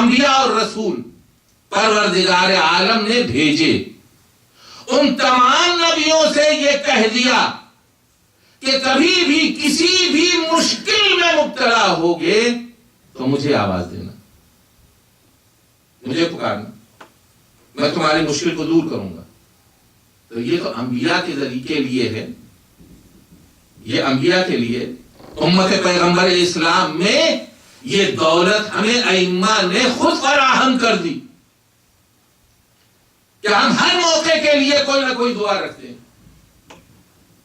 انبیاء اور رسول پروردگار عالم نے بھیجے، ان تمام نبیوں سے یہ کہہ دیا کہ کبھی بھی کسی بھی مشکل میں مبتلا ہوگے تو مجھے آواز دینا، مجھے پکارنا، میں تمہاری مشکل کو دور کروں گا۔ تو یہ تو انبیاء کے ذریعے کے لیے ہے، یہ انبیاء کے لیے۔ امت پیغمبر اسلام میں یہ دولت ہمیں ائمہ نے خود فراہم کر دی کہ ہم ہر موقع کے لیے کوئی نہ کوئی دعا رکھتے ہیں،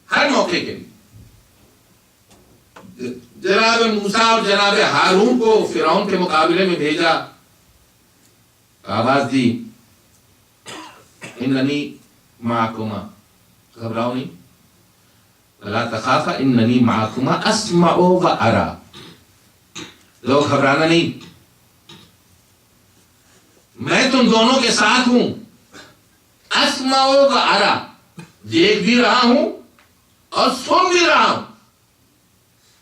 ہر موقع کے لیے۔ جناب موسیٰ اور جناب ہارون کو فرعون کے مقابلے میں بھیجا، آواز دی اننی معکما، گھبراؤ نہیں، لا تخافا اننی معکما اسمع و ارا، لوگ گھبرانا نہیں، میں تم دونوں کے ساتھ ہوں، اسمع و ارا، دیکھ بھی رہا ہوں اور سن بھی رہا ہوں،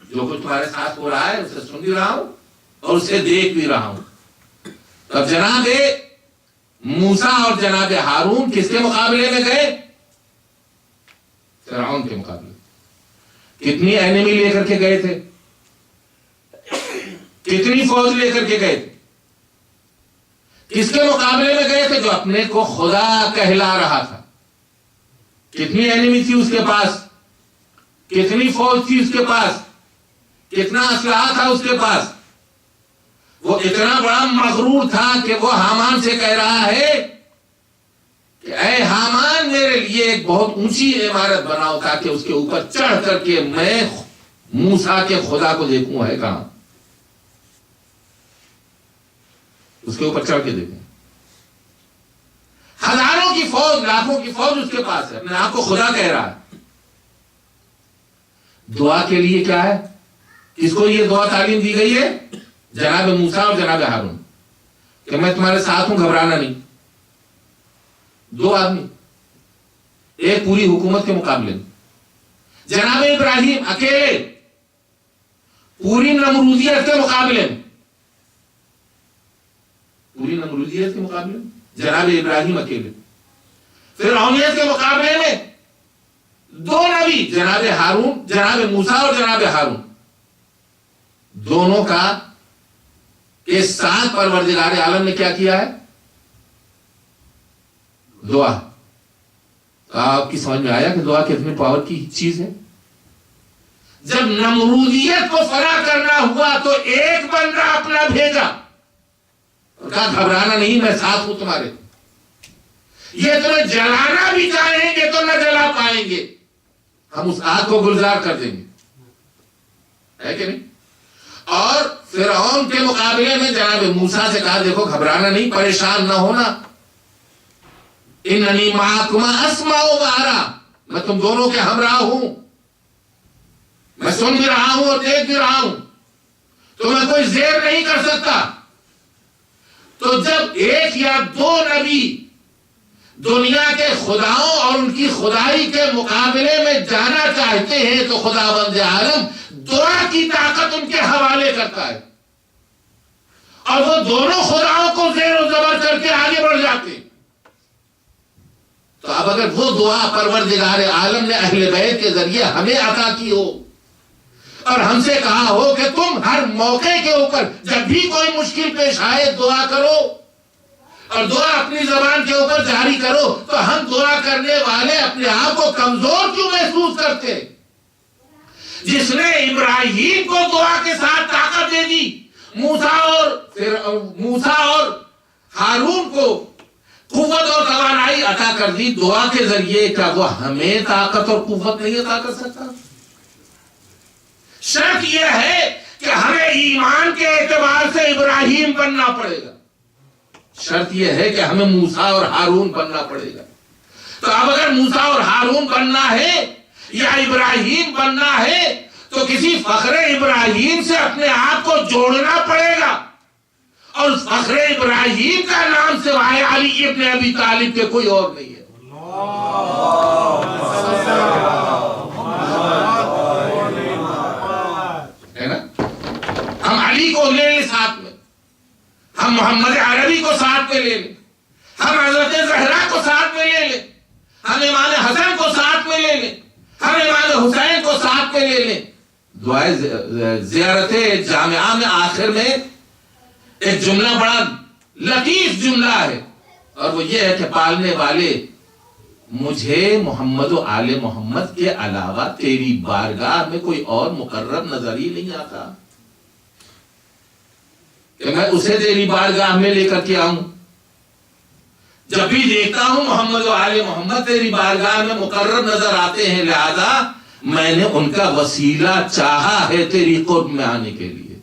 جو کچھ تمہارے ساتھ ہو رہا ہے اسے سن بھی رہا ہوں اور اسے دیکھ بھی رہا ہوں۔ تب جناب موسیٰ اور جناب ہارون کس کے مقابلے میں گئے؟ فرعون کے مقابلے۔ کتنی اینمی لے کر کے گئے تھے؟ کتنی فوج لے کر کے گئے تھے؟ کس کے مقابلے میں گئے تھے؟ جو اپنے کو خدا کہلا رہا تھا۔ کتنی اینمی تھی اس کے پاس؟ کتنی فوج تھی اس کے پاس؟ کتنا اسلحہ تھا اس کے پاس؟ وہ اتنا بڑا مغرور تھا کہ وہ حامان سے کہہ رہا ہے کہ اے حامان میرے لیے ایک بہت اونچی عمارت بناؤ تاکہ اس کے اوپر چڑھ کر کے میں موسیٰ کے خدا کو دیکھوں، ہے کہاں؟ اس کے اوپر چڑھ کے دیکھوں۔ ہزاروں کی فوج، لاکھوں کی فوج اس کے پاس ہے، اپنے آپ کو خدا کہہ رہا ہے۔ دعا کے لیے کیا ہے؟ کس کو یہ دعا تعلیم دی گئی ہے؟ جناب موسیٰ اور جناب ہارون، کہ میں تمہارے ساتھ ہوں، گھبرانا نہیں۔ دو آدمی ایک پوری حکومت کے مقابلے میں، جناب ابراہیم اکیلے پوری نمرودیت کے مقابلے میں، پوری نمرودیت کے مقابلے میں جناب ابراہیم اکیلے، فرعونیت کے مقابلے میں دو نبی، جناب ہارون، جناب موسیٰ اور جناب ہارون، دونوں کا کے ساتھ پروردگار عالم نے کیا کیا ہے؟ دعا۔ آپ کی سمجھ میں آیا کہ دعا کتنی پاور کی چیز ہے؟ جب نمرودیت کو فنا کرنا ہوا تو ایک بندہ اپنا بھیجا اور کہا گھبرانا نہیں، میں ساتھ ہوں تمہارے، یہ تمہیں جلانا بھی چاہیں گے تو نہ جلا پائیں گے، ہم اس آگ کو گلزار کر دیں گے، ہے کہ نہیں؟ اور فرعون کے مقابلے میں جناب موسیٰ سے کہا دیکھو گھبرانا نہیں، پریشان نہ ہونا، اننی معکما اسمع و ارا، میں تم دونوں کے ہمراہ ہوں، میں سن بھی رہا ہوں اور دیکھ بھی رہا ہوں، تمہیں کوئی زیر نہیں کر سکتا۔ تو جب ایک یا دو نبی دنیا کے خداؤں اور ان کی خدائی کے مقابلے میں جانا چاہتے ہیں تو خداوند عالم دعا کی طاقت ان کے حوالے کرتا ہے اور وہ دونوں خداؤں کو زیر و زبر کر کے آگے بڑھ جاتے ہیں۔ تو اب اگر وہ دعا پروردگار عالم نے اہل بیت کے ذریعے ہمیں عطا کی ہو اور ہم سے کہا ہو کہ تم ہر موقع کے اوپر جب بھی کوئی مشکل پیش آئے دعا کرو اور دعا اپنی زبان کے اوپر جاری کرو، تو ہم دعا کرنے والے اپنے آپ کو کمزور کیوں محسوس کرتے؟ جس نے ابراہیم کو دعا کے ساتھ طاقت دے دی، موسیٰ اور ہارون کو قوت اور توانائی عطا کر دی دعا کے ذریعے، کیا وہ ہمیں طاقت اور قوت نہیں عطا کر سکتا؟ شرط یہ ہے کہ ہمیں ایمان کے اعتبار سے ابراہیم بننا پڑے گا، شرط یہ ہے کہ ہمیں موسیٰ اور ہارون بننا پڑے گا۔ تو اب اگر موسیٰ اور ہارون بننا ہے یا ابراہیم بننا ہے تو کسی فخر ابراہیم سے اپنے آپ کو جوڑنا پڑے گا، اور اس فخر ابراہیم کا نام سوائے علی ابن ابی طالب کے کوئی اور نہیں ہے۔ ہے نا؟ ہم علی کو لے لیں ساتھ میں، ہم محمد عربی کو ساتھ میں لے لیں، ہم حضرت زہرا کو ساتھ میں لے لیں، ہم امام حسن کو ساتھ میں لے لیں، ہم امام حسین کو ساتھ میں لے لیں. دعائے زیارت جامعہ میں آخر میں ایک جملہ بڑا لطیف جملہ ہے، اور وہ یہ ہے کہ پالنے والے مجھے محمد و آل محمد کے علاوہ تیری بارگاہ میں کوئی اور مقرب نظر ہی نہیں آتا کہ میں اسے تیری بارگاہ میں لے کر کے آؤں. جب بھی دیکھتا ہوں محمد و آل محمد تیری بارگاہ میں مقرب نظر آتے ہیں، لہذا میں نے ان کا وسیلہ چاہا ہے تیری قرب میں آنے کے لیے.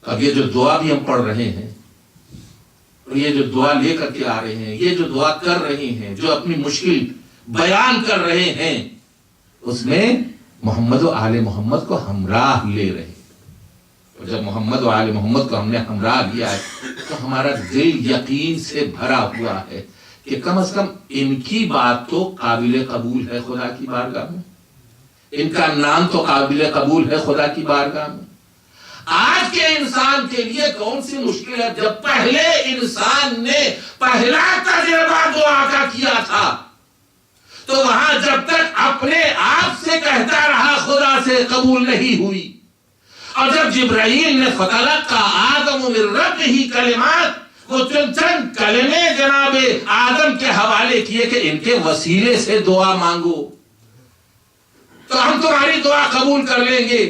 اب یہ جو دعا بھی ہم پڑھ رہے ہیں اور یہ جو دعا لے کر کے آ رہے ہیں، یہ جو دعا کر رہے ہیں، جو اپنی مشکل بیان کر رہے ہیں، اس میں محمد و آل محمد کو ہمراہ لے رہے ہیں. اور جب محمد و آل محمد کو ہم نے ہمراہ لیا ہے تو ہمارا دل یقین سے بھرا ہوا ہے کہ کم از کم ان کی بات تو قابل قبول ہے خدا کی بارگاہ میں، ان کا نام تو قابل قبول ہے خدا کی بارگاہ میں. آج کے انسان کے لیے کون سی مشکل ہے؟ جب پہلے انسان نے پہلا تجربہ دعا کا کیا تھا تو وہاں جب تک اپنے آپ سے کہتا رہا خدا سے قبول نہیں ہوئی، اور جب جبرائیل نے فتلقى آدم من ربہ کلمات، وہ چند کلمے جناب آدم کے حوالے کیے کہ ان کے وسیلے سے دعا مانگو تو ہم تمہاری دعا قبول کر لیں گے.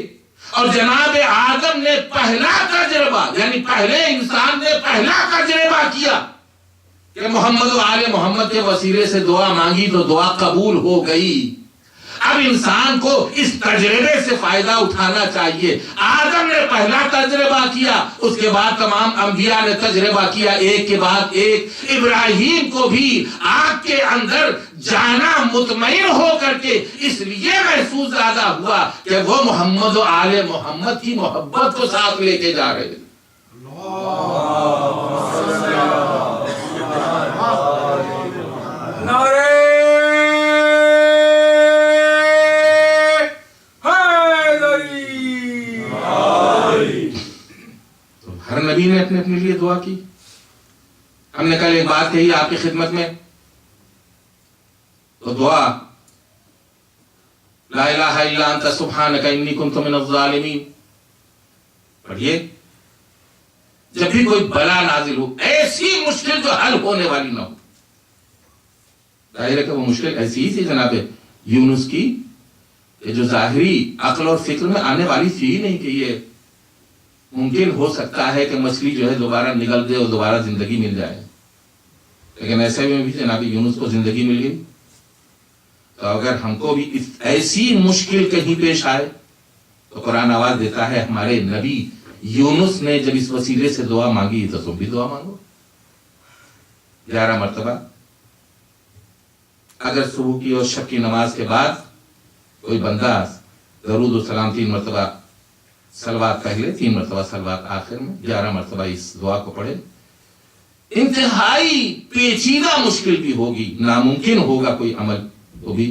اور جناب آدم نے پہلا تجربہ، یعنی پہلے انسان نے پہلا تجربہ کیا کہ محمد و آل محمد کے وسیلے سے دعا مانگی تو دعا قبول ہو گئی. اب انسان کو اس تجربے سے فائدہ اٹھانا چاہیے. آدم نے پہلا تجربہ کیا، اس کے بعد تمام انبیاء نے تجربہ کیا ایک کے بعد ایک. ابراہیم کو بھی آگ کے اندر جانا مطمئن ہو کر کے اس لیے محسوس زیادہ ہوا کہ وہ محمد و آل محمد کی محبت کو ساتھ لے کے جا رہے ہیں. ہر نبی نے اپنے لیے دعا کی. ہم نے کل ایک بات کہی آپ کی خدمت میں، تو دعا لا الہ الا انت سبحانک انی کنت من الظالمین پڑھیے. جب بھی کوئی بلا نازل ہو، ایسی مشکل جو حل ہونے والی نہ ہو، ظاہر ہے کہ وہ مشکل ایسی ہی تھی جناب یونس کی، جو ظاہری عقل اور فکر میں آنے والی تھی ہی نہیں کہ یہ ممکن ہو سکتا ہے کہ مچھلی جو ہے دوبارہ نگل دے اور دوبارہ زندگی مل جائے. لیکن ایسے میں بھی جناب یونس کو زندگی مل گئی. تو اگر ہم کو بھی ایسی مشکل کہیں پیش آئے تو قرآن آواز دیتا ہے ہمارے نبی یونس نے جب اس وسیلے سے دعا مانگی تو تم بھی دعا مانگو. 11 مرتبہ اگر صبح کی اور شب کی نماز کے بعد کوئی بندہ درود و سلام 3 مرتبہ صلوات پہلے 3 مرتبہ صلوات آخر میں 11 مرتبہ اس دعا کو پڑھے، انتہائی پیچیدہ مشکل بھی ہوگی، ناممکن ہوگا کوئی عمل تو بھی.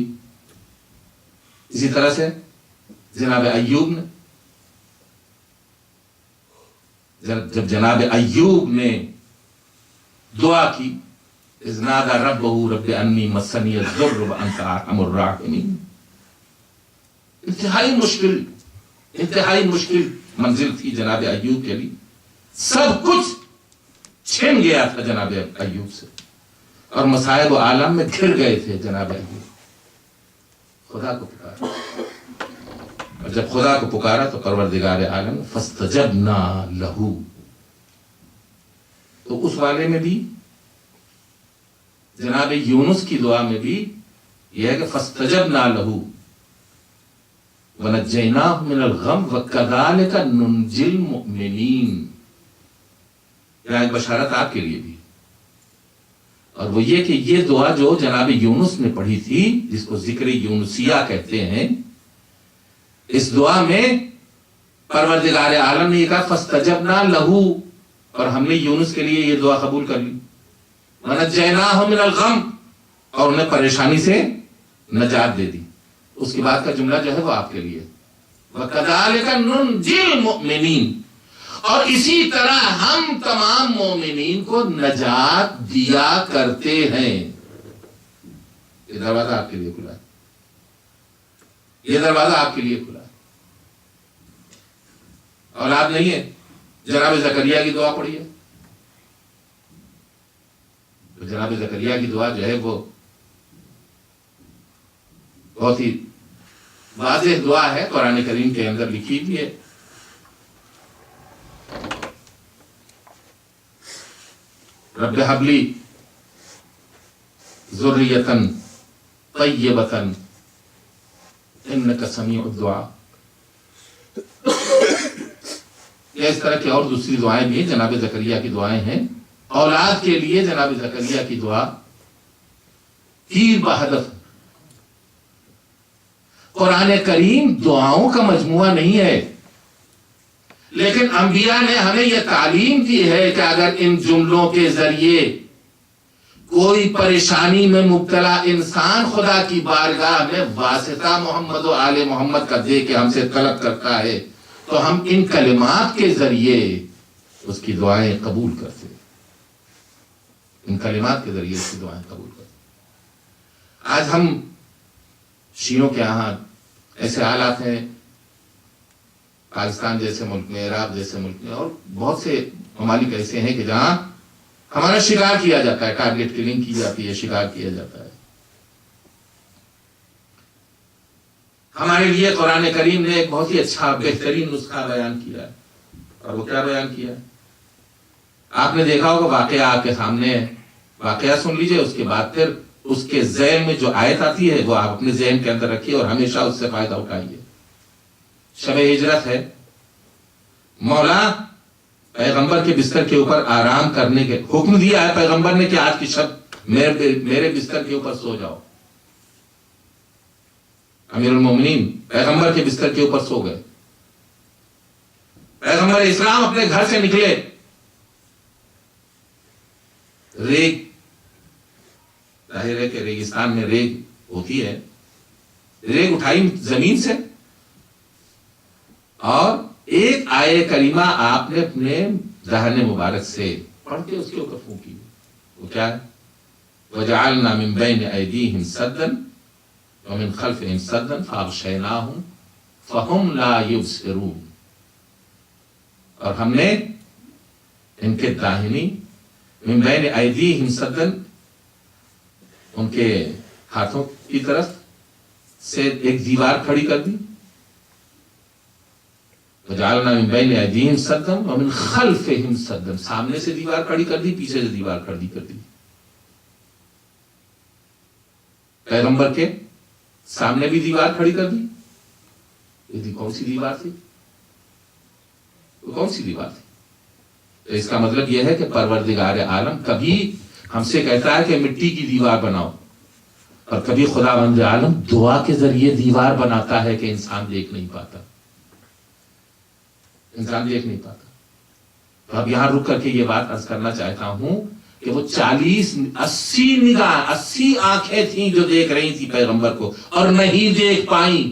اسی طرح سے جناب ایوب نے، جب جناب ایوب نے دعا کی اذ نادى ربه رب انی مسنی الضر وانت ارحم الراحمین، انتہائی مشکل منزل تھی جناب ایوب کے لیے. سب کچھ چھن گیا تھا جناب ایوب سے اور مصائب و عالم میں گھر گئے تھے جناب ایوب. خدا کو پکارا، اور جب خدا کو پکارا تو پروردگار عالم فاستجبنا لہو. تو اس والے میں بھی جناب یونس کی دعا میں بھی یہ ہے کہ فاستجبنا لہو وَنَجَّيْنَاهُ مِنَ الْغَمِّ وَكَذَلِكَ نُنْجِي الْمُؤْمِنِينَ. یہ ایک بشارت آپ کے لیے بھی، اور وہ یہ کہ یہ دعا جو جناب یونس نے پڑھی تھی، جس کو ذکر یونسیہ کہتے ہیں، اس دعا میں پروردگار عالم نے یہ کہا فاستجبنا لہو، اور ہم نے یونس کے لیے یہ دعا قبول کر لی. وَنَجَّيْنَاهُ مِنَ الْغَمِّ، اور انہیں پریشانی سے نجات دے دی. اس کے بعد کا جملہ جو ہے وہ آپ کے لیے وَكَذَلِكَ نُنْجِي الْمُؤْمِنِينَ، اور اسی طرح ہم تمام مومنین کو نجات دیا کرتے ہیں. یہ دروازہ آپ کے لیے کھلا ہے. یہ دروازہ آپ کے لیے کھلا ہے. اولاد نہیں ہے، جناب زکریا کی دعا پڑھیے. تو جناب زکریا کی دعا جو ہے وہ بہت ہی واضح دعا ہے، قرآن کریم کے اندر لکھی ہوئی ہے. رب هب لی ذریۃ طیبۃ انک سمیع الدعاء. یا اس طرح کی اور دوسری دعائیں بھی ہیں، جناب زکریا کی دعائیں ہیں. اولاد کے لیے جناب زکریا کی دعا تیر بہدف. قرآن کریم دعاؤں کا مجموعہ نہیں ہے، لیکن انبیاء نے ہمیں یہ تعلیم دی ہے کہ اگر ان جملوں کے ذریعے کوئی پریشانی میں مبتلا انسان خدا کی بارگاہ میں واسطہ محمد و آل محمد کا دے کے ہم سے طلب کرتا ہے تو ہم ان کلمات کے ذریعے اس کی دعائیں قبول کرتے ہیں. ان کلمات کے ذریعے اس کی دعائیں قبول کرتے ہیں. آج ہم شیعوں کے یہاں ایسے حالات ہیں، پاکستان جیسے ملک میں، عراق جیسے ملک میں، اور بہت سے ممالک ایسے ہیں کہ جہاں ہمارا شکار کیا جاتا ہے، ٹارگٹ کلنگ کی جاتی ہے، شکار کیا جاتا ہے. ہمارے لیے قرآن کریم نے ایک بہت ہی اچھا بہترین نسخہ بیان کیا ہے. اور وہ کیا بیان کیا ہے؟ آپ نے دیکھا ہوگا، واقعہ آپ کے سامنے ہے، واقعہ سن لیجئے، اس کے بعد پھر اس کے ذہن میں جو آیت آتی ہے وہ آپ اپنے ذہن کے اندر رکھیے اور ہمیشہ اس سے فائدہ اٹھائیے. شب ہجرت ہے، مولا پیغمبر کے بستر کے اوپر آرام کرنے کے حکم دیا ہے پیغمبر نے کہ آج کی شب میرے بستر کے اوپر سو جاؤ. امیر المومنین پیغمبر کے بستر کے اوپر سو گئے. پیغمبر اسلام اپنے گھر سے نکلے، ریگ، ظاہر ہے کہ ریگستان میں ریگ ہوتی ہے، ریگ اٹھائی زمین سے اور ایک آیے کریمہ آپ نے اپنے دہن مبارک سے پڑھ کے اس کے اوپر پھونکی. وہ کیا ہے؟ وَجَعَلْنَا مِن بَيْنِ أَيْدِيهِمْ سَدًّا وَمِن خَلْفِهِمْ سَدًّا فَأَغْشَيْنَاهُمْ فَهُمْ لَا يُبْصِرُونَ. اور ہم نے ان کے داہنی من بین ایدیہم سدًا، ان کے ہاتھوں کی طرف سے ایک دیوار کھڑی کر دی. وجعلنا من بین ایدیہم سدًا ومن خلفہم سدًا، سامنے سے دیوار کھڑی کر دی، پیچھے سے دیوار کھڑی کر دی. پیغمبر کے سامنے بھی دیوار کھڑی کر دی. یہ کون سی دیوار تھی؟ کون سی دیوار تھی؟ اس کا مطلب یہ ہے کہ پروردگار عالم کبھی ہم سے کہتا ہے کہ مٹی کی دیوار بناؤ، اور کبھی خداوند عالم دعا کے ذریعے دیوار بناتا ہے کہ انسان دیکھ نہیں پاتا. انسان دیکھ نہیں پاتا. تو اب یہاں رک کر کے یہ بات عرض کرنا چاہتا ہوں کہ وہ 80 نگاہ 80 آنکھیں تھیں جو دیکھ رہی تھی پیغمبر کو اور نہیں دیکھ پائیں.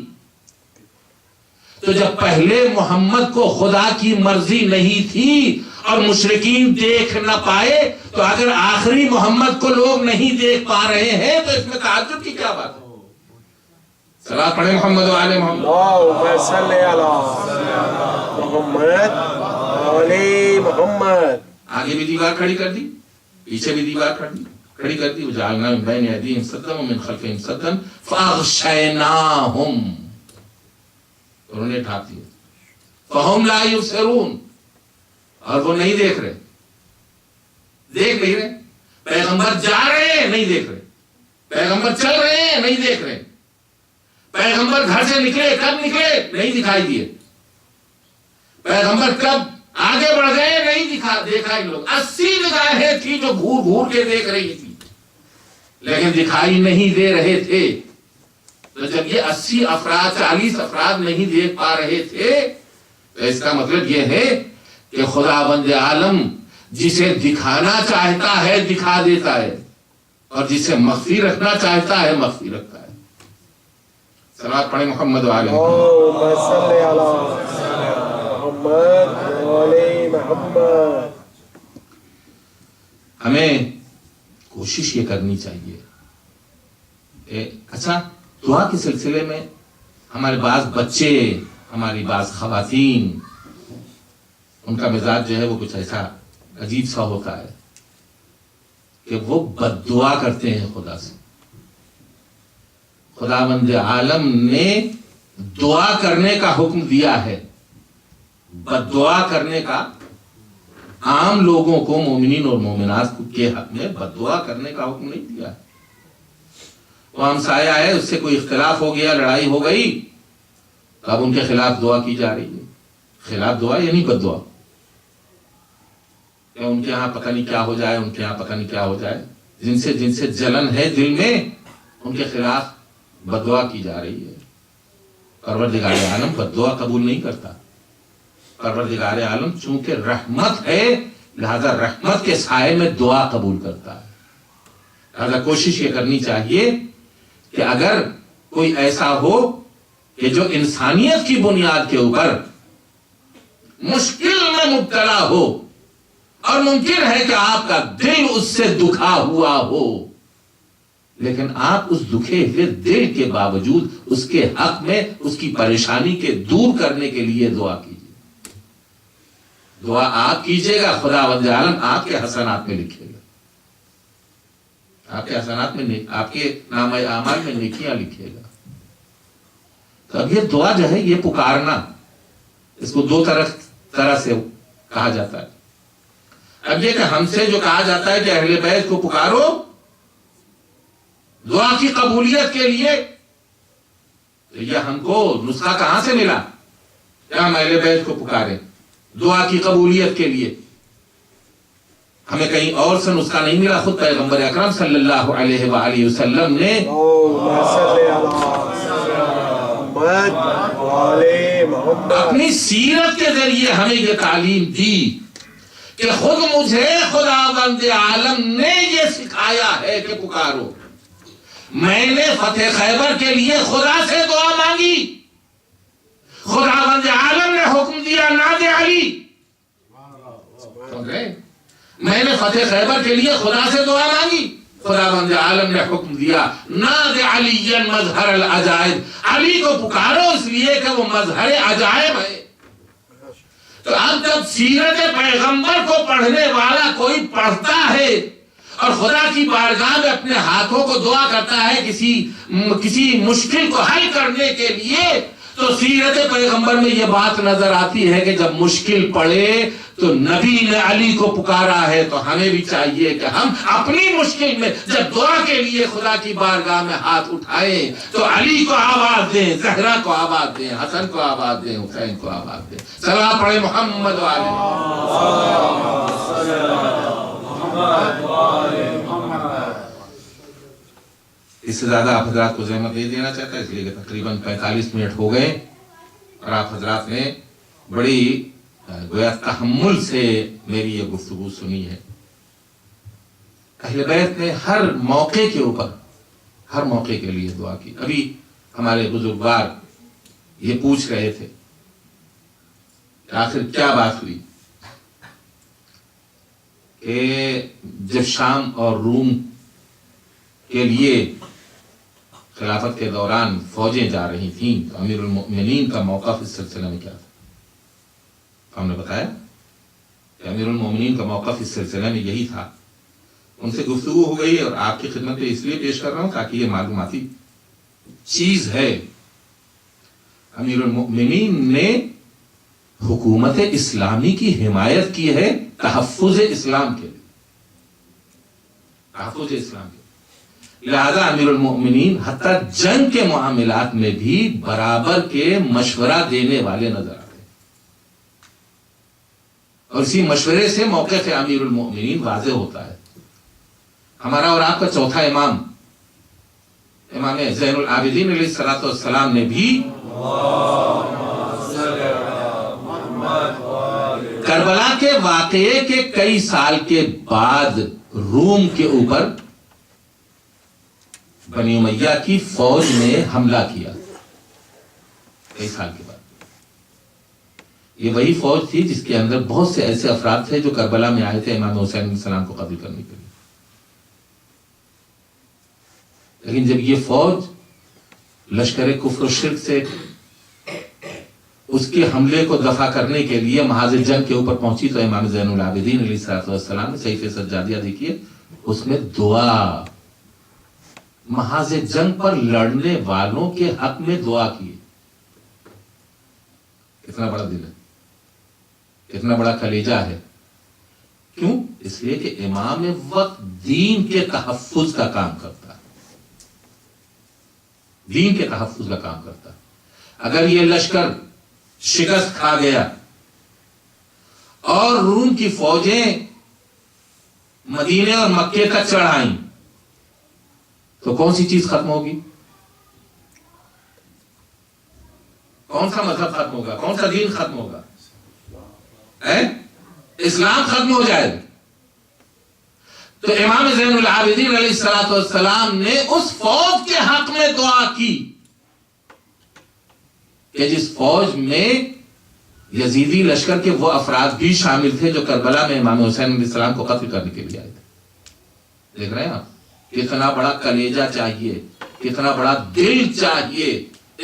تو جب پہلے محمد کو خدا کی مرضی نہیں تھی اور مشرکین دیکھ نہ پائے، تو اگر آخری محمد کو لوگ نہیں دیکھ پا رہے ہیں تو اس میں تعجب کی کیا بات ہے؟ صلاۃ پڑھیں محمد و آل محمد. اللہم صلی علی محمد علی محمد. آگے بھی دیوار کھڑی کر دی، پیچھے بھی دیوار کھڑی کر دی. وجعلنا من بین ایدیہم سدًا ومن خلفہم سدًا فاغشیناہم، انہوں نے ڈھانپ دیا. فہم لا یبصرون، اور وہ نہیں دیکھ رہے، دیکھ نہیں رہے. پیغمبر جا رہے ہیں نہیں دیکھ رہے، پیغمبر چل رہے ہیں نہیں دیکھ رہے، پیغمبر گھر سے نکلے کب نکلے نہیں دکھائی دیے، پیغمبر کب آگے بڑھ گئے نہیں دیکھا. ان لوگ 80 نگاہیں تھی جو گھور گھور کے دیکھ رہی تھی لیکن دکھائی نہیں دے رہے تھے. تو جب یہ 80 افراد 40 افراد نہیں دیکھ پا رہے تھے تو اس کا مطلب یہ ہے کہ خداوند عالم جسے دکھانا چاہتا ہے دکھا دیتا ہے، اور جسے مخفی رکھنا چاہتا ہے مخفی رکھتا ہے. صلوات پڑھیں محمد و آل محمد. اللہم صلی علی محمد علی محمد. ہمیں کوشش یہ کرنی چاہیے. اچھا، دعا کے سلسلے میں ہمارے بعض بچے، ہماری بعض خواتین، ان کا مزاج جو ہے وہ کچھ ایسا عجیب سا ہوتا ہے کہ وہ بد دعا کرتے ہیں خدا سے. خداوند عالم نے دعا کرنے کا حکم دیا ہے، بد دعا کرنے کا عام لوگوں کو، مومنین اور مومنات کے حق میں بد دعا کرنے کا حکم نہیں دیا ہے. وہ ہمسایہ ہے، اس سے کوئی اختلاف ہو گیا، لڑائی ہو گئی، تو اب ان کے خلاف دعا کی جا رہی ہے. خلاف دعا یعنی بد دعا، کہ ان کے ہاں پتہ نہیں کیا ہو جائے، ان کے ہاں پتہ نہیں کیا ہو جائے. جن سے جلن ہے دل میں، ان کے خلاف بد دعا کی جا رہی ہے. پروردگار عالم بد دعا قبول نہیں کرتا. پروردگار عالم چونکہ رحمت ہے، لہذا رحمت کے سائے میں دعا قبول کرتا ہے. لہذا کوشش یہ کرنی چاہیے کہ اگر کوئی ایسا ہو کہ جو انسانیت کی بنیاد کے اوپر مشکل میں مبتلا ہو، اور ممکن ہے کہ آپ کا دل اس سے دکھا ہوا ہو، لیکن آپ اس دکھے ہوئے دل کے باوجود اس کے حق میں، اس کی پریشانی کے دور کرنے کے لیے دعا کیجیے. دعا آپ کیجیے گا، خداوند عالم آپ کے حسنات میں لکھے گا، آپ کے حسنات میں، آپ کے نامہ اعمال میں نیکیاں لکھے گا. تو اب یہ دعا جو ہے، یہ پکارنا، اس کو دو طرح سے کہا جاتا ہے. اب یہ کہ ہم سے جو کہا جاتا ہے کہ اہل بیت کو پکارو دعا کی قبولیت کے لیے، تو یہ ہم کو نسخہ کہاں سے ملا کہ ہم اہل بیت کو پکاریں دعا کی قبولیت کے لیے؟ ہمیں کہیں اور سے نسخہ نہیں ملا. خود پیغمبر اکرم صلی اللہ علیہ وآلہ وسلم نے اپنی سیرت کے ذریعے ہمیں یہ تعلیم دی کہ خود مجھے خداوند عالم نے یہ سکھایا ہے کہ پکارو. میں نے فتح خیبر کے لیے خدا سے دعا مانگی، خداوند عالم نے حکم دیا ناد علی. میں نے فتح خیبر کے لیے خدا سے دعا مانگی، خداوند عالم نے حکم دیا ناد علی مظہر العجائب، علی کو پکارو اس لیے کہ وہ مظہر عجائب ہے. تو اب جب سیرت پیغمبر کو پڑھنے والا کوئی پڑھتا ہے اور خدا کی بارگاہ میں اپنے ہاتھوں کو دعا کرتا ہے کسی مشکل کو حل کرنے کے لیے، تو سیرت پیغمبر میں یہ بات نظر آتی ہے کہ جب مشکل پڑے تو نبی نے علی کو پکارا ہے. تو ہمیں بھی چاہیے کہ ہم اپنی مشکل میں جب دعا کے لیے خدا کی بارگاہ میں ہاتھ اٹھائیں تو علی کو آواز دیں، زہرا کو آواز دیں، حسن کو آواز دیں، حسین کو آواز دیں. صلوات پڑھیں محمد اس سے زیادہ آپ حضرات کو زحمت نہیں دینا چاہتا، اس لیے کہ تقریباً 45 منٹ ہو گئے اور آپ حضرات نے بڑی گویا تحمل سے میری یہ گفتگو سنی ہے. اہل بیت نے ہر موقع کے اوپر، ہر موقع کے لیے دعا کی. ابھی ہمارے بزرگوار یہ پوچھ رہے تھے کہ آخر کیا بات ہوئی کہ جب شام اور روم کے لیے خلافت کے دوران فوجیں جا رہی تھیں تو امیر المؤمنین کا موقف اس سلسلے میں کیا تھا؟ ہم نے بتایا کہ امیر المؤمنین کا موقف اس سلسلے میں یہی تھا. ان سے گفتگو ہو گئی اور آپ کی خدمت میں اس لیے پیش کر رہا ہوں تاکہ یہ معلوماتی چیز ہے. امیر المؤمنین نے حکومت اسلامی کی حمایت کی ہے تحفظ اسلام کے لیے، تحفظ اسلام کے لیے. لہذا امیر المؤمنین حتیٰ جنگ کے معاملات میں بھی برابر کے مشورہ دینے والے نظر آتے ہیں، اور اسی مشورے سے موقف امیر المؤمنین واضح ہوتا ہے. ہمارا اور آپ کا چوتھا امام زین العابدین علیہ الصلوۃ والسلام نے بھی کربلا کے واقعے کے کئی سال کے بعد روم کے اوپر بنی امیہ کی فوج نے حملہ کیا. کئی سال کے بعد یہ وہی فوج تھی جس کے اندر بہت سے ایسے افراد تھے جو کربلا میں آئے تھے امام حسین علیہ السلام کو قتل کرنے کے لیے. لیکن جب یہ فوج لشکر کفر و شرک سے اس کے حملے کو دفع کرنے کے لیے محاذ جنگ کے اوپر پہنچی تو امام زین العابدین علیہ السلام نے صحیفہ سجادیہ دیکھیے اس میں دعا، محاذ جنگ پر لڑنے والوں کے حق میں دعا کی. کتنا بڑا دل ہے، کتنا بڑا کلیجہ ہے. کیوں؟ اس لیے کہ امام وقت دین کے تحفظ کا کام کرتا ہے، دین کے تحفظ کا کام کرتا ہے. اگر یہ لشکر شکست کھا گیا اور روم کی فوجیں مدینے اور مکے تک چڑھ آئیں تو کون سی چیز ختم ہوگی؟ کون سا مذہب ختم ہوگا؟ کون سا دین ختم ہوگا؟ اسلام ختم ہو جائے گا. تو امام زین العابدین علیہ السلام نے اس فوج کے حق میں دعا کی کہ جس فوج میں یزیدی لشکر کے وہ افراد بھی شامل تھے جو کربلا میں امام حسین علیہ السلام کو قتل کرنے کے لیے آئے تھے. دیکھ رہے ہیں آپ کتنا بڑا کلیجہ چاہیے، کتنا بڑا دل چاہیے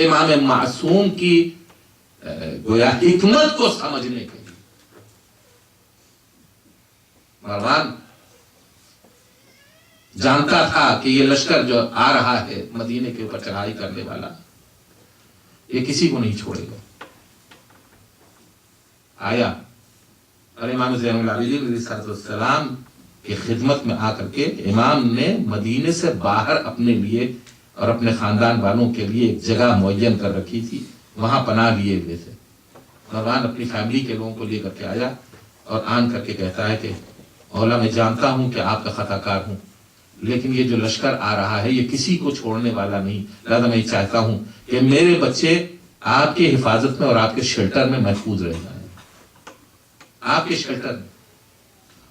امام معصوم کی گویا حکمت کو سمجھنے کے لیے. مروان جانتا تھا کہ یہ لشکر جو آ رہا ہے مدینے کے اوپر چڑھائی کرنے والا، یہ کسی کو نہیں چھوڑے گا. آیا اور امام زین العابدین علیہ السلام کی خدمت میں آ کر کے امام نے مدینے سے باہر اپنے لیے اور اپنے خاندان والوں کے لیے ایک جگہ معین کر رکھی تھی، وہاں پناہ لیے ہوئے تھے. مروان اپنی فیملی کے لوگوں کو لے کر کے آیا اور آن کر کے کہتا ہے کہ مولا میں جانتا ہوں کہ آپ کا خطا کار ہوں، لیکن یہ جو لشکر آ رہا ہے یہ کسی کو چھوڑنے والا نہیں، لہذا میں چاہتا ہوں کہ میرے بچے آپ کی حفاظت میں اور آپ کے شیلٹر میں محفوظ رہ جائیں، آپ کے شیلٹر میں.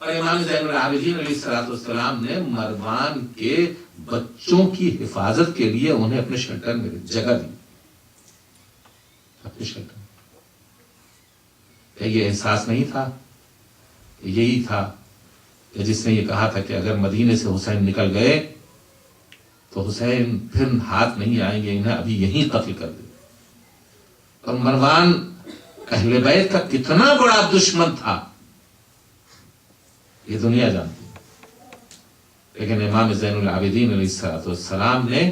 اور امام زین العابدین علیہ السلام نے مروان کے بچوں کی حفاظت کے لیے انہیں اپنے شیلٹر میں جگہ دی، اپنے شیلٹر میں. یہ احساس نہیں تھا، یہی تھا کہ جس نے یہ کہا تھا کہ اگر مدینے سے حسین نکل گئے تو حسین پھر ہاتھ نہیں آئیں گے، انہیں ابھی یہیں قتل کر دے. اور مروان اہل بیت کا کتنا بڑا دشمن تھا یہ دنیا جانتی ہے، لیکن امام زین العابدین علیہ السلام نے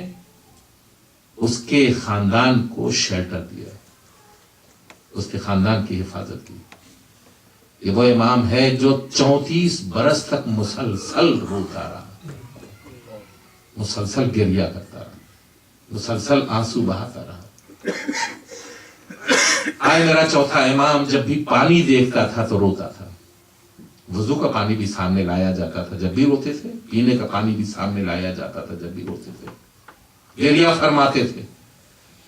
اس کے خاندان کو شیلٹر دیا، اس کے خاندان کی حفاظت کی. یہ وہ امام ہے جو 34 برس تک مسلسل روتا رہا، مسلسل گریہ کرتا رہا، مسلسل آنسو بہاتا رہا. آئے میرا چوتھا امام جب بھی پانی دیکھتا تھا تو روتا تھا. وضو کا پانی بھی سامنے لایا جاتا تھا جب بھی روتے تھے، پینے کا پانی بھی سامنے لایا جاتا تھا جب بھی روتے تھے. گریہ فرماتے تھے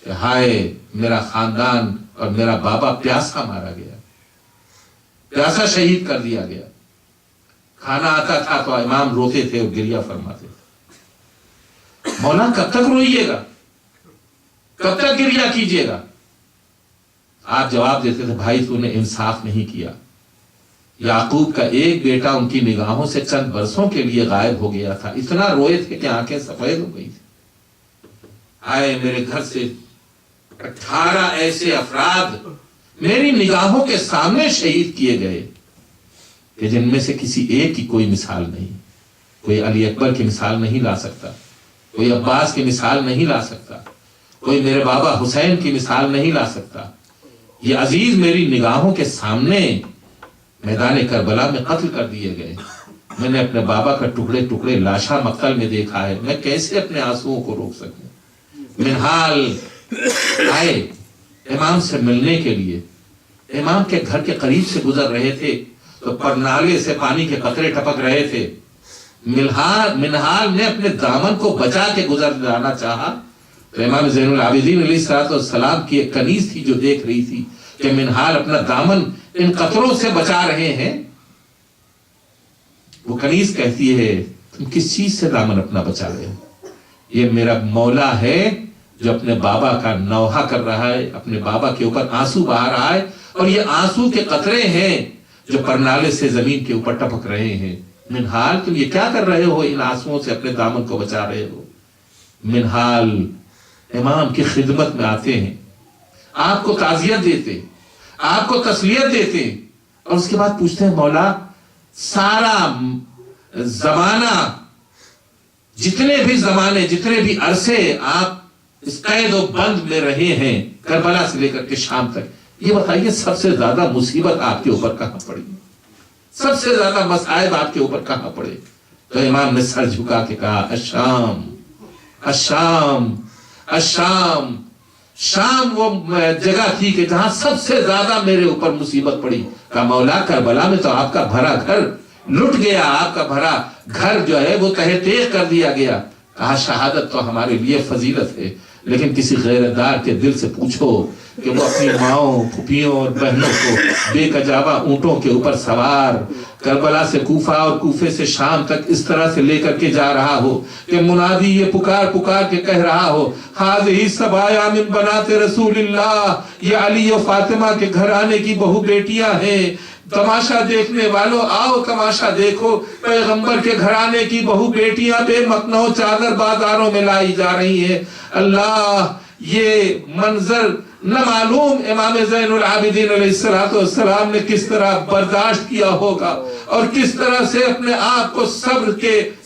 کہ ہائے میرا خاندان اور میرا بابا پیاسا مارا گیا، پیاسا شہید کر دیا گیا. کھانا آتا تھا تو امام روتے تھے اور گریہ فرماتے تھے. مولا کب تک روئیے گا، کب تک گریہ کیجیے گا؟ آپ جواب دیتے تھے بھائی تو نے انصاف نہیں کیا. یعقوب کا ایک بیٹا ان کی نگاہوں سے چند برسوں کے لیے غائب ہو گیا تھا، اتنا روئے تھے کہ آنکھیں سفید ہو گئی تھی. آئے میرے گھر سے 18 ایسے افراد میری نگاہوں کے سامنے شہید کیے گئے کہ جن میں سے کسی ایک کی کوئی مثال نہیں. کوئی علی اکبر کی مثال نہیں لا سکتا، کوئی عباس کی مثال نہیں لا سکتا، کوئی میرے بابا حسین کی مثال نہیں لا سکتا. یہ عزیز میری نگاہوں کے سامنے میدان کربلا میں قتل کر دیے گئے. میں نے اپنے بابا کا ٹکڑے ٹکڑے لاشا مقتل میں دیکھا ہے، میں کیسے اپنے آنسوؤں کو روک سکوں؟ منہال آئے امام سے ملنے کے لیے، امام کے گھر کے قریب سے گزر رہے تھے تو پرنالے سے پانی کے قطرے ٹپک رہے تھے. منہال نے اپنے دامن کو بچا کے گزر جانا چاہا تو امام زین العابدین علیہ السلام کی ایک کنیز تھی جو دیکھ رہی تھی کہ منہال اپنا دامن ان قطروں سے بچا رہے ہیں. وہ کنیز کہتی ہے تم کس چیز سے دامن اپنا بچا رہے ہو؟ یہ میرا مولا ہے جو اپنے بابا کا نوحہ کر رہا ہے، اپنے بابا کے اوپر آنسو بہا رہا ہے اور یہ آنسو کے قطرے ہیں جو پرنالے سے زمین کے اوپر ٹپک رہے ہیں۔ منہال، تم یہ کیا کر رہے ہو؟ ان آنسوؤں سے اپنے دامن کو بچا رہے ہو۔ منہال امام کی خدمت میں آتے ہیں، آپ کو تعزیت دیتے، آپ کو تسلیت دیتے، اور اس کے بعد پوچھتے ہیں مولا سارا زمانہ، جتنے بھی عرصے آپ اس قید و بند میں رہے ہیں کربلا سے لے کر کے شام تک، یہ بتائیے سب سے زیادہ مصیبت آپ کے اوپر کہاں پڑی؟ سب سے زیادہ مصائب آپ کے اوپر کہاں پڑے؟ تو امام نے سر جھکا کے کہا الشام، الشام، الشام۔ شام وہ جگہ تھی کہ جہاں سب سے زیادہ میرے اوپر مصیبت پڑی۔ کہا مولا کربلا میں تو آپ کا بھرا گھر لٹ گیا، آپ کا بھرا گھر جو ہے وہ تہہ تیغ کر دیا گیا۔ کہا شہادت تو ہمارے لیے فضیلت ہے، لیکن کسی غیرتدار کے دل سے پوچھو کہ وہ اپنی ماؤں، پھوپھیوں اور بہنوں کو بے کجاوا اونٹوں کے اوپر سوار کربلا سے کوفہ اور کوفے سے شام تک اس طرح سے لے کر کے جا رہا ہو کہ منادی یہ پکار پکار کے کہہ رہا ہو ہذہ سبایا من بنات رسول اللہ، یہ علی و فاطمہ کے گھرانے کی بہو بیٹیاں ہیں، تماشا دیکھنے والوں آؤ تماشا دیکھو، پیغمبر کے گھرانے کی بہو بیٹیاں بے مقنع چادر بازاروں میں لائی جا رہی ہیں۔ اللہ، یہ منظر نہ معلوم امام زین العابدین علیہ السلام نے کس طرح برداشت کیا ہوگا، اور کس طرح سے اپنے آپ کو صبر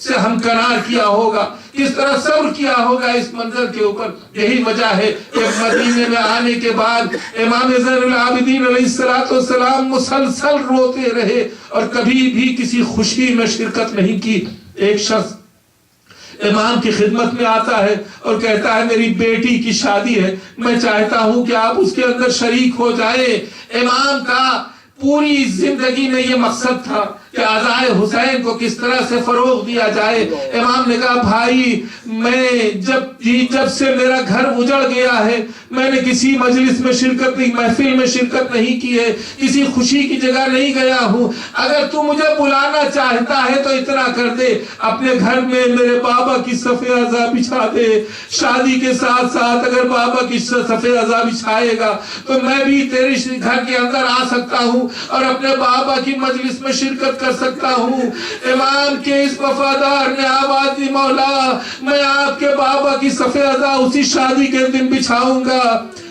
سے ہمکنار کیا ہوگا، کس طرح صبر کیا ہوگا اس منظر کے اوپر۔ یہی وجہ ہے کہ مدینے میں آنے کے بعد امام زین العابدین علیہ السلام مسلسل روتے رہے اور کبھی بھی کسی خوشی میں شرکت نہیں کی۔ ایک شخص امام کی خدمت میں آتا ہے اور کہتا ہے میری بیٹی کی شادی ہے، میں چاہتا ہوں کہ آپ اس کے اندر شریک ہو جائیں۔ امام کا پوری زندگی میں یہ مقصد تھا کہ عزائے حسین کو کس طرح سے فروغ دیا جائے۔ امام نے کہا بھائی میں جب سے میرا گھر اجڑ گیا ہے میں نے کسی مجلس میں شرکت نہیں، محفل میں شرکت نہیں کی ہے، کسی خوشی کی جگہ نہیں گیا ہوں، اگر تو مجھے بلانا چاہتا ہے تو اتنا کر دے، اپنے گھر میں میرے بابا کی صف عزا بچھا دے، شادی کے ساتھ ساتھ اگر بابا کی صف عزا بچھائے گا تو میں بھی تیرے گھر کے اندر آ سکتا ہوں اور اپنے بابا کی مجلس میں شرکت کر سکتا ہوں۔ امام کے اس وفادار نے آواز دی مولا میں آپ کے بابا کی صف عزا اسی شادی کے دن بچھاؤں گا۔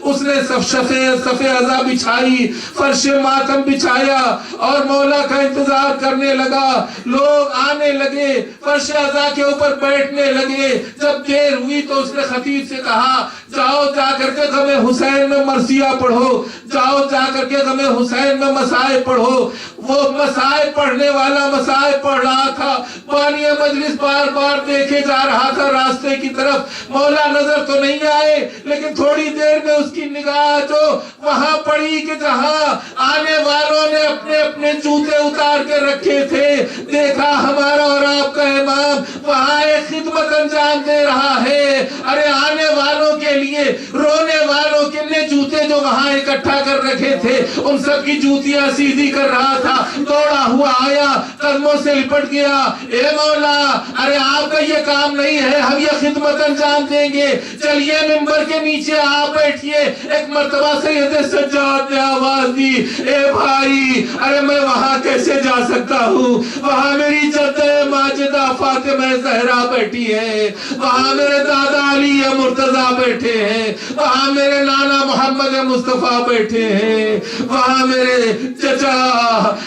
اس نے صف عزا بچھائی، فرش ماتم بچھایا اور مولا کا انتظار کرنے لگا۔ لوگ آنے لگے، فرش عزا کے اوپر بیٹھنے لگے۔ جب دیر ہوئی تو اس نے خطیب سے کہا جاؤ جا کر کے غم حسین میں مرثیہ پڑھو، جاؤ جا کر کے غم حسین میں مسائل پڑھو۔ وہ مسائل پڑھنے والا مسائل پڑھ رہا تھا، بانی مجلس بار بار دیکھے جا رہا تھا راستے کی طرف، مولا نظر تو نہیں آئے لیکن تھوڑی دیر میں اس کی نگاہ جو وہاں پڑی کہ جہاں آنے والوں نے اپنے اپنے جوتے اتار کے رکھے تھے، دیکھا ہمارا اور آپ کا امام وہاں ایک خدمت انجام دے رہا ہے۔ ارے آنے والوں کے لیے رونے والوں کے لیے جوتے جو وہاں اکٹھا کر رکھے تھے ان سب کی جوتیاں سیدھی کر رہا تھا، دوڑا ہوا آیا، قدموں سے لپٹ گیا، اے مولا ارے آپ کا یہ کام نہیں ہے، ہم یہ خدمت انجام دیں گے، چلیے ممبر کے نیچے آپ بیٹھیے۔ ایک مرتبہ سید سجاد نے آواز دی اے بھائی ارے میں وہاں کیسے جا سکتا ہوں، وہاں میری جدہ ماجدہ فاطمہ زہرا بیٹھی ہے، وہاں میرے دادا علی مرتضی بیٹھے ہیں، وہاں میرے نانا محمد مصطفیٰ بیٹھے ہیں، وہاں میرے چچا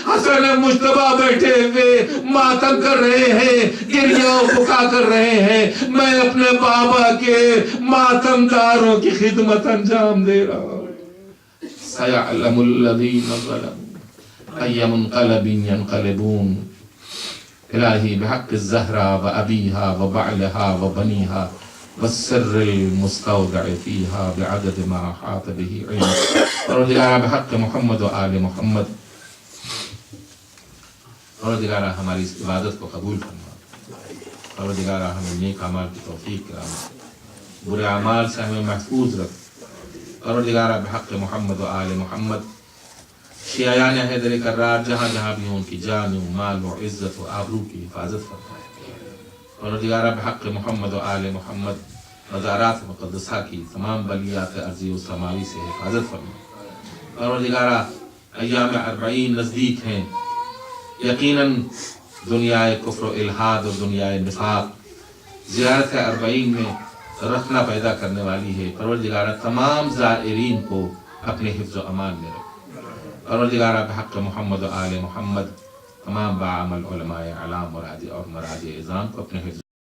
حسن مجتبیٰ بیٹھے ہوئے ماتم کر رہے ہیں، گریہ و بکا کر رہے ہیں، میں اپنے بابا کے ماتم داروں کی خدمت انجام دے رہا ہوں۔ سَيَعْلَمُ الَّذِينَ ظَلَمُوا أَيَّ مُنْقَلَبٍ يَنْقَلِبُونَ۔ الہی بحق الزہرا و ابیہا و بعلہا و بنیہا والسر المستودع فیہا بعدد ما حاط به علم۔ پروردگارہ بحق محمد و آل محمد، پروردگارہ ہماری اس عبادت کو قبول فرما، پروردگارہ ہمیں نیک اعمال کی توفیق کرا، برے اعمال سے ہمیں محفوظ رکھ، پروردگارہ بحق محمد و آل محمد شیعان حیدر کرار جہاں جہاں بھی ہوں ان کی جان و مال و عزت و آبرو کی حفاظت فرما، پروردگارہ بحق محمد و آل محمد مزارات مقدسہ کی تمام بلیات ارضی و سماوی سے حفاظت فرما، پروردگارہ ایام 40 نزدیک ہیں. یقیناً دنیا کفر و الحاد اور دنیا نفاق زیارت 40 میں رکھنا پیدا کرنے والی ہے. پروردگارہ تمام زائرین کو اپنے حفظ و امان میں رکھ. پروردگارہ بحق محمد و آل محمد تمام باعمل علماء اعلام اور مراد اعظام کو اپنے حفظ